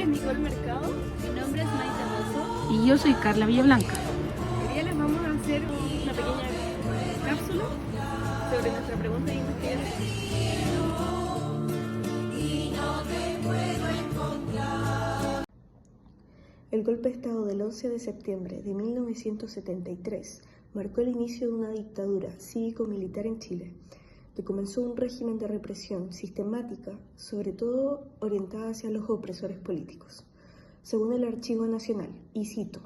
es Nicole Mercado. Mi nombre es Maite Mozo. Y yo soy Carla Villablanca. Hoy día les vamos a hacer una pequeña cápsula sobre nuestra pregunta de investigación. El golpe de Estado del 11 de septiembre de 1973 marcó el inicio de una dictadura cívico-militar en Chile, que comenzó un régimen de represión sistemática, sobre todo orientada hacia los opresores políticos. Según el Archivo Nacional, y cito,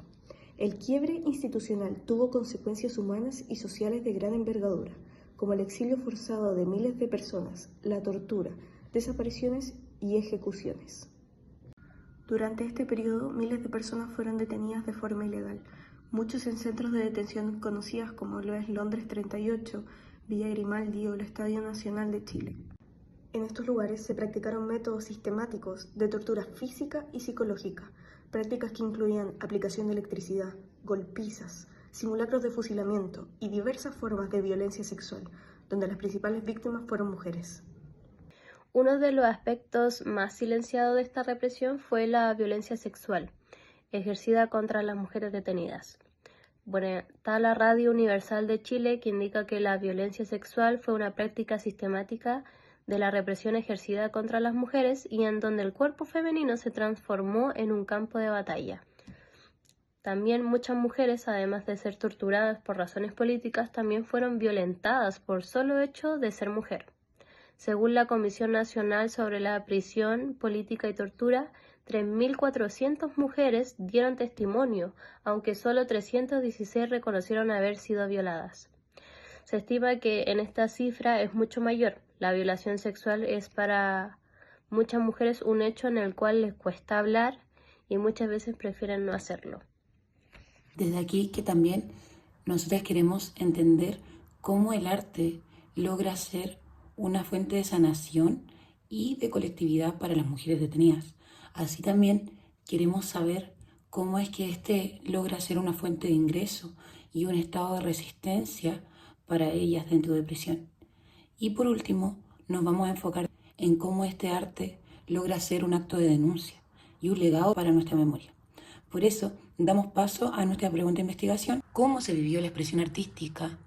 el quiebre institucional tuvo consecuencias humanas y sociales de gran envergadura, como el exilio forzado de miles de personas, la tortura, desapariciones y ejecuciones. Durante este periodo, miles de personas fueron detenidas de forma ilegal, muchos en centros de detención conocidas como lo es Londres 38, Villa Grimaldi o el Estadio Nacional de Chile. En estos lugares se practicaron métodos sistemáticos de tortura física y psicológica, prácticas que incluían aplicación de electricidad, golpizas, simulacros de fusilamiento y diversas formas de violencia sexual, donde las principales víctimas fueron mujeres. Uno de los aspectos más silenciados de esta represión fue la violencia sexual, ejercida contra las mujeres detenidas. Bueno, está la Radio Universal de Chile, que indica que la violencia sexual fue una práctica sistemática de la represión ejercida contra las mujeres y en donde el cuerpo femenino se transformó en un campo de batalla. También muchas mujeres, además de ser torturadas por razones políticas, también fueron violentadas por solo hecho de ser mujer. Según la Comisión Nacional sobre la Prisión, Política y Tortura, 3.400 mujeres dieron testimonio, aunque solo 316 reconocieron haber sido violadas. Se estima que en esta cifra es mucho mayor. La violación sexual es para muchas mujeres un hecho en el cual les cuesta hablar y muchas veces prefieren no hacerlo. Desde aquí que también nosotras queremos entender cómo el arte logra ser una fuente de sanación y de colectividad para las mujeres detenidas. Así también queremos saber cómo es que este logra ser una fuente de ingreso y un estado de resistencia para ellas dentro de prisión. Y por último, nos vamos a enfocar en cómo este arte logra ser un acto de denuncia y un legado para nuestra memoria. Por eso, damos paso a nuestra pregunta de investigación: ¿cómo se vivió la expresión artística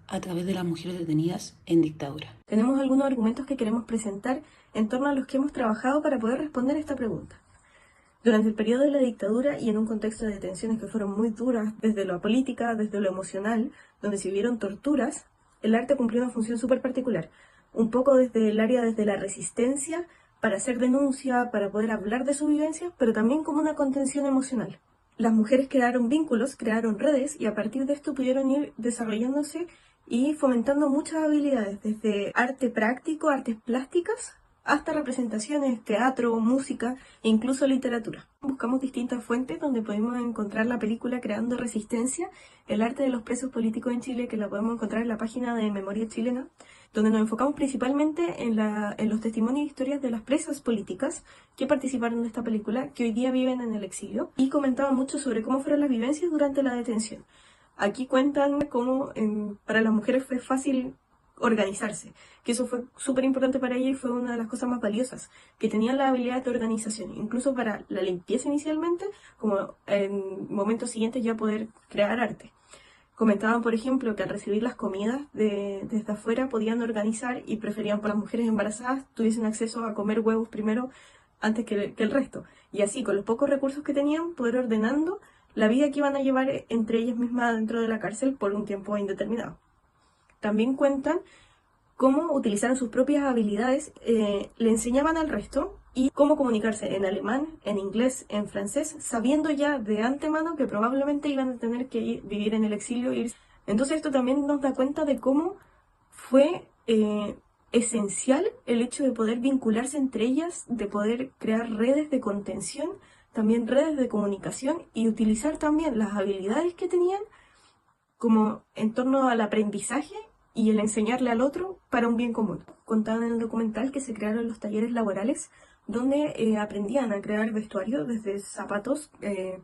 a través de las mujeres detenidas en dictadura? Tenemos algunos argumentos que queremos presentar en torno a los que hemos trabajado para poder responder esta pregunta. Durante el periodo de la dictadura y en un contexto de detenciones que fueron muy duras desde lo política, desde lo emocional, donde se vivieron torturas, el arte cumplió una función súper particular, un poco desde el área desde la resistencia, para hacer denuncia, para poder hablar de su vivencia, pero también como una contención emocional. Las mujeres crearon vínculos, crearon redes y a partir de esto pudieron ir desarrollándose y fomentando muchas habilidades, desde arte práctico, artes plásticas, hasta representaciones, teatro, música e incluso literatura. Buscamos distintas fuentes donde podemos encontrar la película Creando Resistencia, el arte de los presos políticos en Chile, que la podemos encontrar en la página de Memoria Chilena, donde nos enfocamos principalmente en los testimonios e historias de las presas políticas que participaron de esta película, que hoy día viven en el exilio, y comentaban mucho sobre cómo fueron las vivencias durante la detención. Aquí cuentan cómo para las mujeres fue fácil organizarse, que eso fue súper importante para ella y fue una de las cosas más valiosas, que tenían la habilidad de organización, incluso para la limpieza inicialmente, como en momentos siguientes ya poder crear arte. Comentaban, por ejemplo, que al recibir las comidas desde afuera podían organizar y preferían que las mujeres embarazadas tuviesen acceso a comer huevos primero antes que el resto. Y así, con los pocos recursos que tenían, poder ordenando la vida que iban a llevar entre ellas mismas dentro de la cárcel por un tiempo indeterminado. También cuentan cómo utilizaron sus propias habilidades, le enseñaban al resto y cómo comunicarse en alemán, en inglés, en francés, sabiendo ya de antemano que probablemente iban a tener que vivir en el exilio. Entonces esto también nos da cuenta de cómo fue esencial el hecho de poder vincularse entre ellas, de poder crear redes de contención, también redes de comunicación y utilizar también las habilidades que tenían como en torno al aprendizaje y el enseñarle al otro para un bien común. Contaban en el documental que se crearon los talleres laborales donde aprendían a crear vestuario, desde zapatos,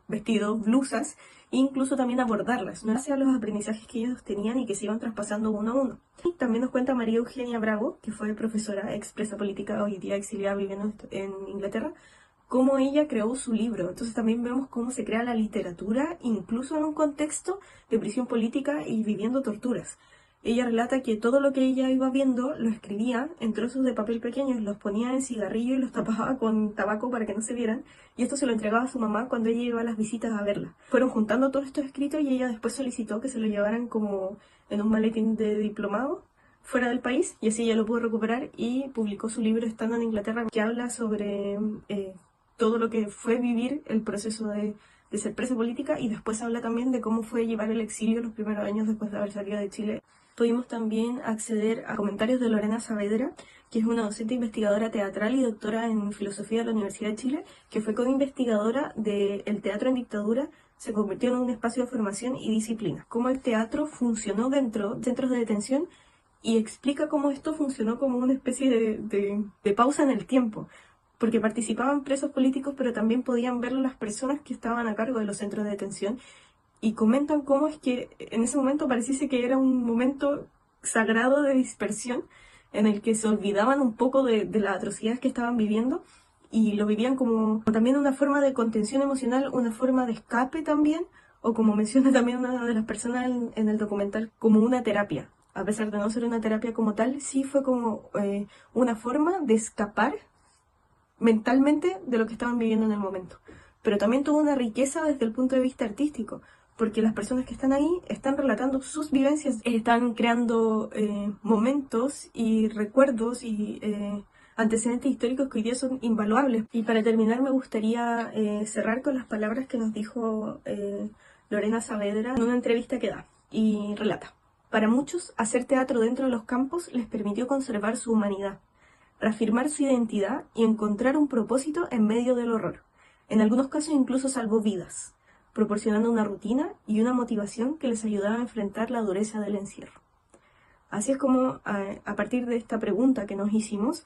vestidos, blusas, e incluso también a bordarlas, ¿no? Hacia los aprendizajes que ellos tenían y que se iban traspasando uno a uno. Y también nos cuenta María Eugenia Bravo, que fue profesora expresa política, hoy día exiliada viviendo en Inglaterra, cómo ella creó su libro. Entonces también vemos cómo se crea la literatura, incluso en un contexto de prisión política y viviendo torturas. Ella relata que todo lo que ella iba viendo lo escribía en trozos de papel pequeños, los ponía en cigarrillo y los tapaba con tabaco para que no se vieran, y esto se lo entregaba a su mamá cuando ella iba a las visitas a verla. Fueron juntando todos estos escritos y ella después solicitó que se lo llevaran como en un maletín de diplomado fuera del país, y así ella lo pudo recuperar y publicó su libro estando en Inglaterra, que habla sobre todo lo que fue vivir el proceso de ser presa política, y después habla también de cómo fue llevar el exilio los primeros años después de haber salido de Chile. Pudimos también acceder a comentarios de Lorena Saavedra, que es una docente investigadora teatral y doctora en filosofía de la Universidad de Chile, que fue co-investigadora del teatro en dictadura, se convirtió en un espacio de formación y disciplina. Cómo el teatro funcionó dentro de centros de detención, y explica cómo esto funcionó como una especie de pausa en el tiempo, porque participaban presos políticos, pero también podían verlo las personas que estaban a cargo de los centros de detención, y comentan cómo es que en ese momento pareciese que era un momento sagrado de dispersión, en el que se olvidaban un poco de las atrocidades que estaban viviendo, y lo vivían como también una forma de contención emocional, una forma de escape también, o como menciona también una de las personas en el documental, como una terapia. A pesar de no ser una terapia como tal, sí fue como una forma de escapar mentalmente de lo que estaban viviendo en el momento. Pero también tuvo una riqueza desde el punto de vista artístico, porque las personas que están ahí están relatando sus vivencias, están creando momentos y recuerdos y antecedentes históricos que hoy día son invaluables. Y para terminar me gustaría cerrar con las palabras que nos dijo Lorena Saavedra en una entrevista que da, y relata: para muchos, hacer teatro dentro de los campos les permitió conservar su humanidad, reafirmar su identidad y encontrar un propósito en medio del horror. En algunos casos incluso salvó vidas, proporcionando una rutina y una motivación que les ayudaba a enfrentar la dureza del encierro. Así es como, a partir de esta pregunta que nos hicimos,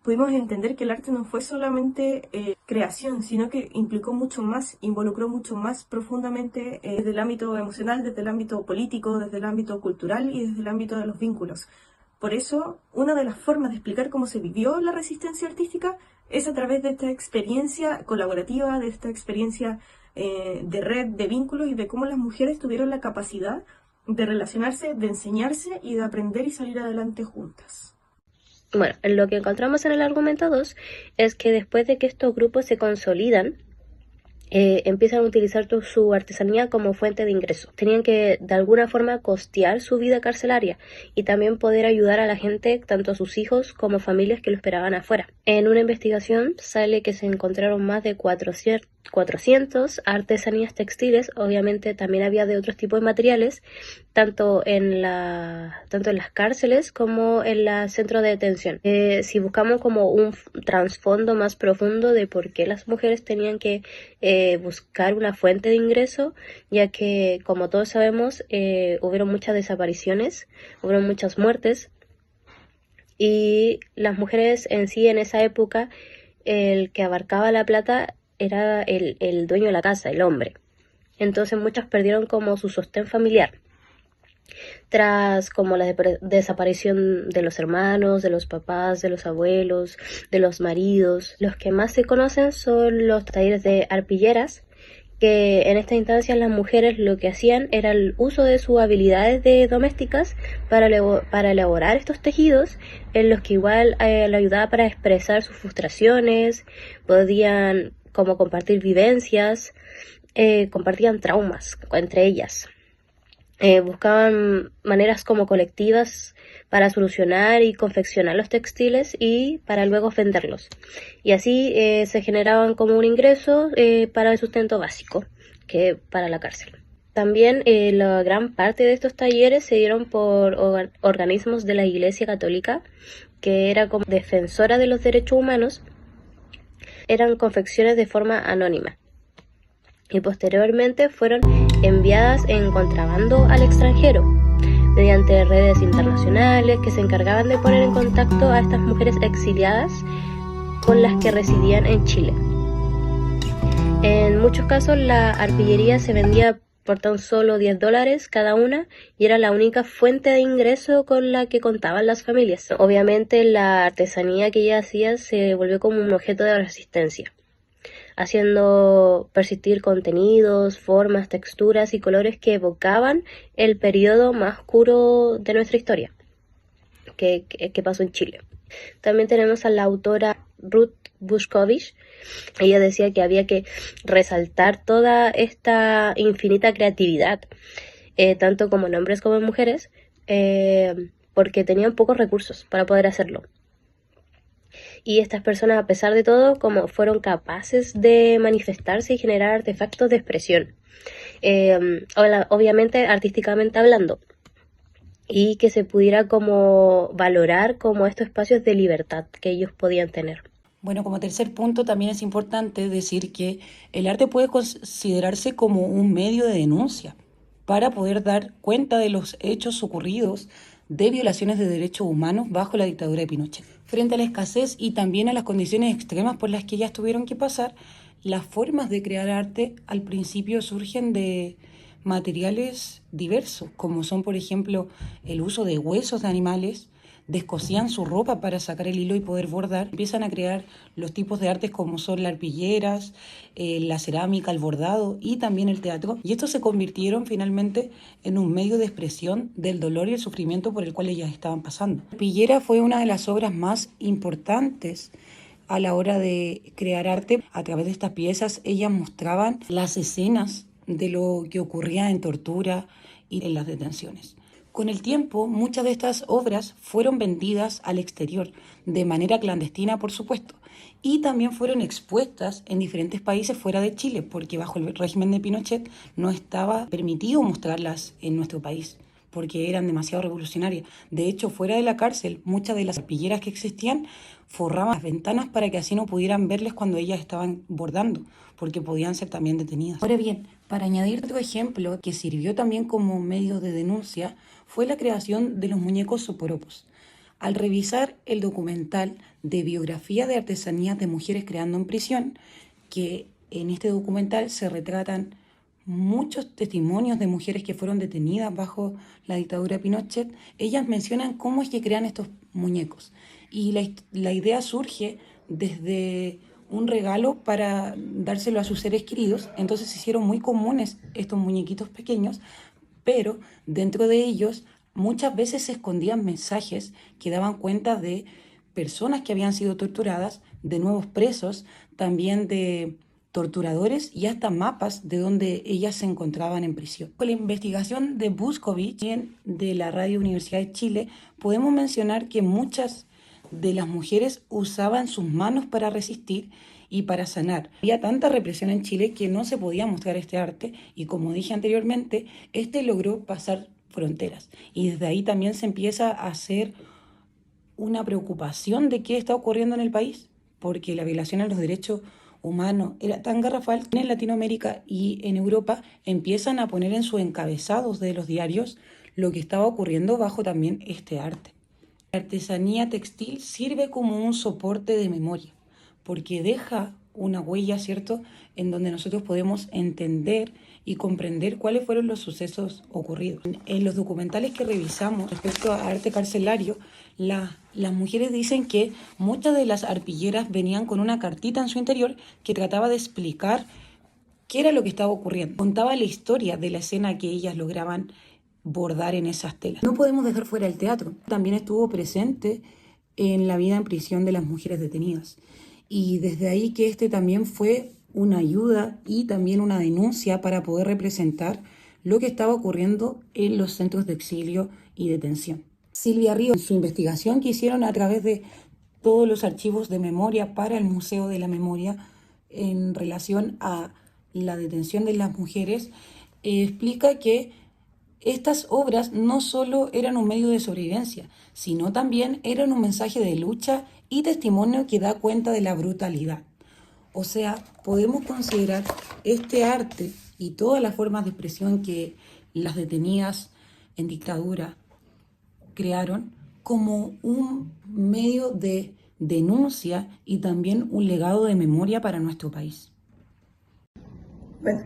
pudimos entender que el arte no fue solamente creación, sino que implicó mucho más, involucró mucho más profundamente desde el ámbito emocional, desde el ámbito político, desde el ámbito cultural y desde el ámbito de los vínculos. Por eso, una de las formas de explicar cómo se vivió la resistencia artística es a través de esta experiencia colaborativa, de esta experiencia de red, de vínculos, y de cómo las mujeres tuvieron la capacidad de relacionarse, de enseñarse y de aprender y salir adelante juntas. Bueno, lo que encontramos en el argumento 2 es que después de que estos grupos se consolidan, empiezan a utilizar su artesanía como fuente de ingreso. Tenían que de alguna forma costear su vida carcelaria y también poder ayudar a la gente, tanto a sus hijos como familias que lo esperaban afuera. En una investigación sale que se encontraron más de 400 artesanías textiles. Obviamente también había de otros tipos de materiales, tanto en las cárceles como en los centros de detención. Si buscamos como un trasfondo más profundo de por qué las mujeres tenían que buscar una fuente de ingreso, ya que, como todos sabemos, hubieron muchas desapariciones, hubieron muchas muertes, y las mujeres en sí en esa época, el que abarcaba la plata era el dueño de la casa, el hombre. Entonces muchas perdieron como su sostén familiar, tras como la desaparición de los hermanos, de los papás, de los abuelos, de los maridos. Los que más se conocen son los talleres de arpilleras, que en esta instancia las mujeres lo que hacían era el uso de sus habilidades domésticas para elaborar estos tejidos, en los que igual le ayudaba para expresar sus frustraciones, podían como compartir vivencias, compartían traumas entre ellas. Buscaban maneras como colectivas para solucionar y confeccionar los textiles y para luego venderlos. Y así se generaban como un ingreso para el sustento básico, que para la cárcel. También la gran parte de estos talleres se dieron por organismos de la Iglesia Católica, que era como defensora de los derechos humanos. Eran confecciones de forma anónima y posteriormente fueron enviadas en contrabando al extranjero mediante redes internacionales que se encargaban de poner en contacto a estas mujeres exiliadas con las que residían en Chile. En muchos casos la arpillería se vendía por tan solo $10 cada una, y era la única fuente de ingreso con la que contaban las familias. Obviamente la artesanía que ella hacía se volvió como un objeto de resistencia, haciendo persistir contenidos, formas, texturas y colores que evocaban el periodo más oscuro de nuestra historia, que pasó en Chile. También tenemos a la autora Ruth Buszkowicz. Ella decía que había que resaltar toda esta infinita creatividad, tanto como en hombres como en mujeres, porque tenían pocos recursos para poder hacerlo. Y estas personas, a pesar de todo, como fueron capaces de manifestarse y generar artefactos de expresión, obviamente artísticamente hablando, y que se pudiera como valorar como estos espacios de libertad que ellos podían tener. Bueno, como tercer punto también es importante decir que el arte puede considerarse como un medio de denuncia para poder dar cuenta de los hechos ocurridos de violaciones de derechos humanos bajo la dictadura de Pinochet. Frente a la escasez y también a las condiciones extremas por las que ellas tuvieron que pasar, las formas de crear arte al principio surgen de materiales diversos, como son, por ejemplo, el uso de huesos de animales. Descosían su ropa para sacar el hilo y poder bordar. Empiezan a crear los tipos de artes como son las arpilleras, la cerámica, el bordado y también el teatro. Y estos se convirtieron finalmente en un medio de expresión del dolor y el sufrimiento por el cual ellas estaban pasando. La arpillera fue una de las obras más importantes a la hora de crear arte. A través de estas piezas ellas mostraban las escenas de lo que ocurría en tortura y en las detenciones. Con el tiempo, muchas de estas obras fueron vendidas al exterior, de manera clandestina, por supuesto, y también fueron expuestas en diferentes países fuera de Chile, porque bajo el régimen de Pinochet no estaba permitido mostrarlas en nuestro país, porque eran demasiado revolucionarias. De hecho, fuera de la cárcel, muchas de las arpilleras que existían forraban las ventanas para que así no pudieran verles cuando ellas estaban bordando, porque podían ser también detenidas. Ahora bien, para añadir otro ejemplo que sirvió también como medio de denuncia, fue la creación de los muñecos soporopos. Al revisar el documental de biografía de artesanías de mujeres creando en prisión, que en este documental se retratan muchos testimonios de mujeres que fueron detenidas bajo la dictadura de Pinochet, ellas mencionan cómo es que crean estos muñecos. Y la idea surge desde un regalo para dárselo a sus seres queridos. Entonces se hicieron muy comunes estos muñequitos pequeños, pero dentro de ellos muchas veces se escondían mensajes que daban cuenta de personas que habían sido torturadas, de nuevos presos, también de torturadores y hasta mapas de donde ellas se encontraban en prisión. Con la investigación de Buszkowicz de la Radio Universidad de Chile, podemos mencionar que muchas de las mujeres usaban sus manos para resistir y para sanar. Había tanta represión en Chile que no se podía mostrar este arte y, como dije anteriormente, este logró pasar fronteras y desde ahí también se empieza a hacer una preocupación de qué está ocurriendo en el país, porque la violación a los derechos humanos era tan garrafal que en Latinoamérica y en Europa empiezan a poner en sus encabezados de los diarios lo que estaba ocurriendo bajo también este arte. La artesanía textil sirve como un soporte de memoria, porque deja una huella, ¿cierto?, en donde nosotros podemos entender y comprender cuáles fueron los sucesos ocurridos. En los documentales que revisamos respecto a arte carcelario, las mujeres dicen que muchas de las arpilleras venían con una cartita en su interior que trataba de explicar qué era lo que estaba ocurriendo. Contaba la historia de la escena que ellas lograban bordar en esas telas. No podemos dejar fuera el teatro. También estuvo presente en la vida en prisión de las mujeres detenidas. Y desde ahí que este también fue una ayuda y también una denuncia para poder representar lo que estaba ocurriendo en los centros de exilio y detención. Silvia Ríos, en su investigación que hicieron a través de todos los archivos de memoria para el Museo de la Memoria en relación a la detención de las mujeres, explica que estas obras no solo eran un medio de sobrevivencia, sino también eran un mensaje de lucha y testimonio que da cuenta de la brutalidad. O sea, podemos considerar este arte y todas las formas de expresión que las detenidas en dictadura crearon como un medio de denuncia y también un legado de memoria para nuestro país. Bueno,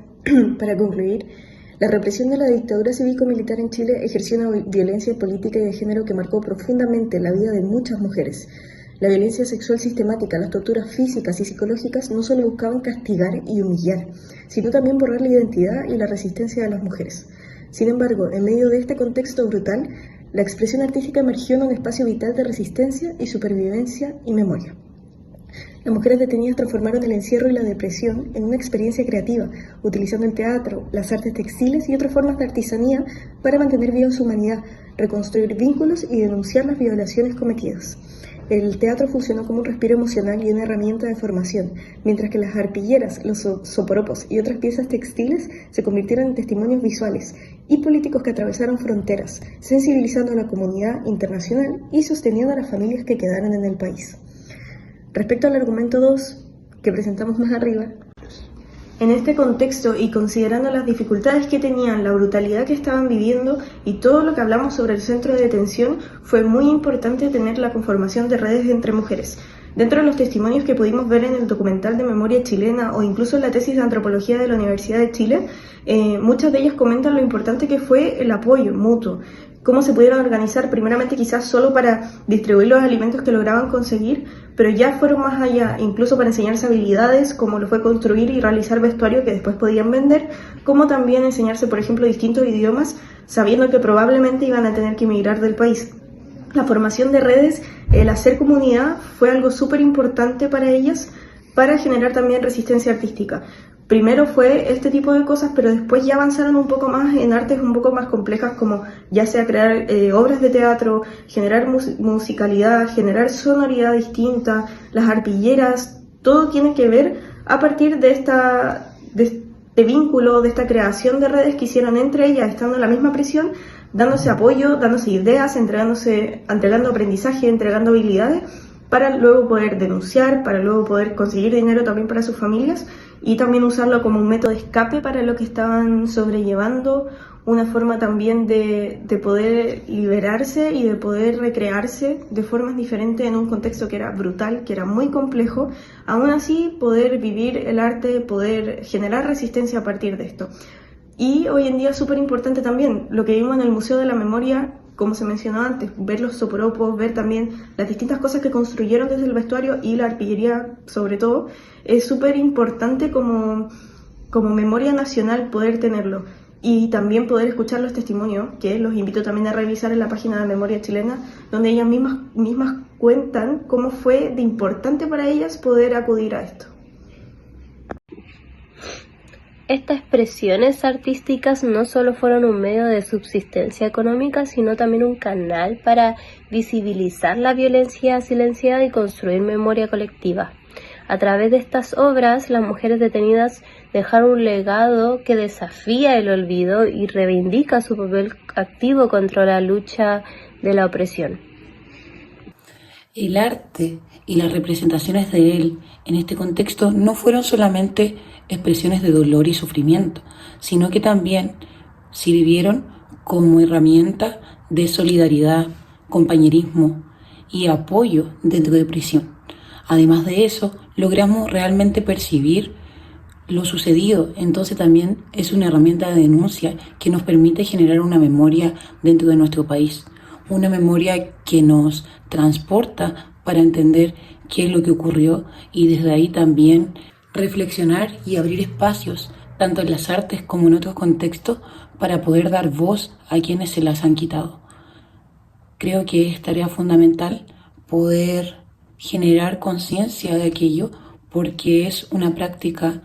para concluir, La represión de la dictadura cívico-militar en Chile ejerció una violencia política y de género que marcó profundamente la vida de muchas mujeres. La violencia sexual sistemática, las torturas físicas y psicológicas no solo buscaban castigar y humillar, sino también borrar la identidad y la resistencia de las mujeres. Sin embargo, en medio de este contexto brutal, la expresión artística emergió en un espacio vital de resistencia y supervivencia y memoria. Las mujeres detenidas transformaron el encierro y la depresión en una experiencia creativa, utilizando el teatro, las artes textiles y otras formas de artesanía para mantener viva su humanidad, reconstruir vínculos y denunciar las violaciones cometidas. El teatro funcionó como un respiro emocional y una herramienta de formación, mientras que las arpilleras, los soporopos y otras piezas textiles se convirtieron en testimonios visuales y políticos que atravesaron fronteras, sensibilizando a la comunidad internacional y sosteniendo a las familias que quedaron en el país. Respecto al argumento 2, que presentamos más arriba, en este contexto y considerando las dificultades que tenían, la brutalidad que estaban viviendo y todo lo que hablamos sobre el centro de detención, fue muy importante tener la conformación de redes entre mujeres. Dentro de los testimonios que pudimos ver en el documental de Memoria Chilena o incluso en la tesis de antropología de la Universidad de Chile, muchas de ellas comentan lo importante que fue el apoyo mutuo, cómo se pudieron organizar primeramente quizás solo para distribuir los alimentos que lograban conseguir, pero ya fueron más allá, incluso para enseñarse habilidades como lo fue construir y realizar vestuario que después podían vender, como también enseñarse, por ejemplo, distintos idiomas, sabiendo que probablemente iban a tener que emigrar del país. La formación de redes, el hacer comunidad, fue algo súper importante para ellas para generar también resistencia artística. Primero fue este tipo de cosas, pero después ya avanzaron un poco más en artes un poco más complejas, como ya sea crear obras de teatro, generar musicalidad, generar sonoridad distinta, las arpilleras, todo tiene que ver a partir de este vínculo, de esta creación de redes que hicieron entre ellas, estando en la misma prisión, dándose apoyo, dándose ideas, entregando aprendizaje, entregando habilidades, para luego poder denunciar, para luego poder conseguir dinero también para sus familias y también usarlo como un método de escape para lo que estaban sobrellevando, una forma también de poder liberarse y de poder recrearse de formas diferentes en un contexto que era brutal, que era muy complejo, aún así poder vivir el arte, poder generar resistencia a partir de esto. Y hoy en día es súper importante también lo que vimos en el Museo de la Memoria, como se mencionó antes, ver los soporopos, ver también las distintas cosas que construyeron desde el vestuario y la arpillería sobre todo, es súper importante como memoria nacional poder tenerlo y también poder escuchar los testimonios, que los invito también a revisar en la página de Memoria Chilena, donde ellas mismas cuentan cómo fue de importante para ellas poder acudir a esto. Estas expresiones artísticas no solo fueron un medio de subsistencia económica, sino también un canal para visibilizar la violencia silenciada y construir memoria colectiva. A través de estas obras, las mujeres detenidas dejaron un legado que desafía el olvido y reivindica su papel activo contra la lucha de la opresión. El arte y las representaciones de él en este contexto no fueron solamente expresiones de dolor y sufrimiento, sino que también sirvieron como herramienta de solidaridad, compañerismo y apoyo dentro de prisión. Además de eso, logramos realmente percibir lo sucedido, entonces también es una herramienta de denuncia que nos permite generar una memoria dentro de nuestro país, una memoria que nos transporta para entender qué es lo que ocurrió y desde ahí también reflexionar y abrir espacios, tanto en las artes como en otros contextos, para poder dar voz a quienes se las han quitado. Creo que es tarea fundamental poder generar conciencia de aquello, porque es una práctica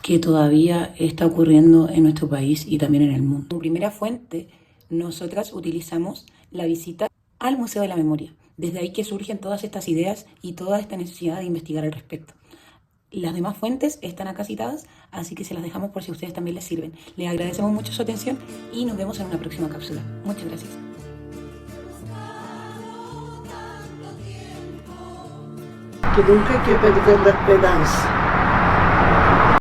que todavía está ocurriendo en nuestro país y también en el mundo. Como primera fuente, nosotras utilizamos la visita al Museo de la Memoria. Desde ahí que surgen todas estas ideas y toda esta necesidad de investigar al respecto. Las demás fuentes están acá citadas, así que se las dejamos por si a ustedes también les sirven. Les agradecemos mucho su atención y nos vemos en una próxima cápsula. Muchas gracias. Que nunca hay que perder la esperanza.